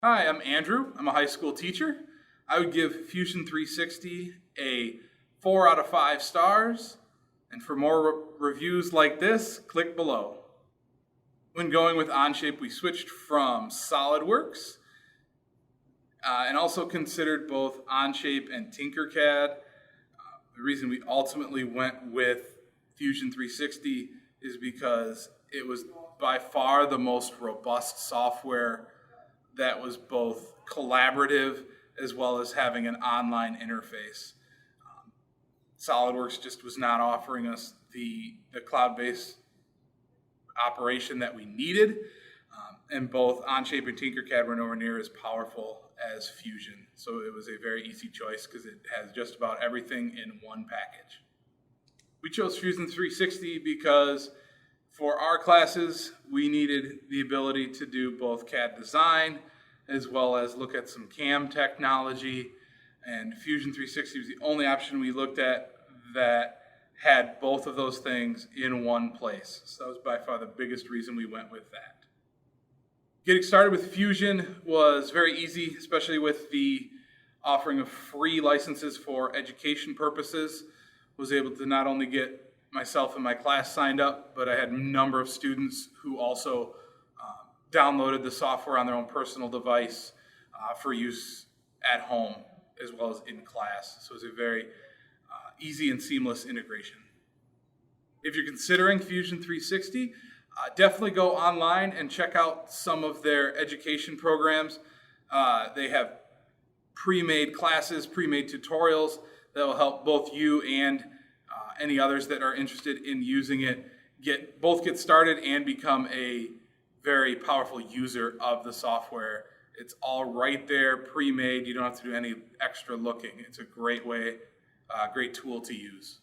Hi, I'm Andrew. I'm a high school teacher. I would give Fusion 360 a 4 out of 5 stars. And for more reviews like this, click below. When going with Onshape, we switched from SolidWorks and also considered both Onshape and Tinkercad. The reason we ultimately went with Fusion 360 is because it was by far the most robust software that was both collaborative as well as having an online interface. SolidWorks just was not offering us the cloud-based operation that we needed, and both Onshape and Tinkercad were nowhere near as powerful as Fusion. So it was a very easy choice because it has just about everything in one package. We chose Fusion 360 because for our classes, we needed the ability to do both CAD design as well as look at some CAM technology. And Fusion 360 was the only option we looked at that had both of those things in one place. So that was by far the biggest reason we went with that. Getting started with Fusion was very easy, especially with the offering of free licenses for education purposes. Was able to not only get myself and my class signed up, but I had a number of students who also downloaded the software on their own personal device for use at home as well as in class. So it was a very easy and seamless integration. If you're considering Fusion 360, definitely go online and check out some of their education programs. They have pre-made classes, pre-made tutorials that will help both you and any others that are interested in using it get started and become a very powerful user of the software. It's all right there, pre-made. You don't have to do any extra looking. It's a great way, great tool to use.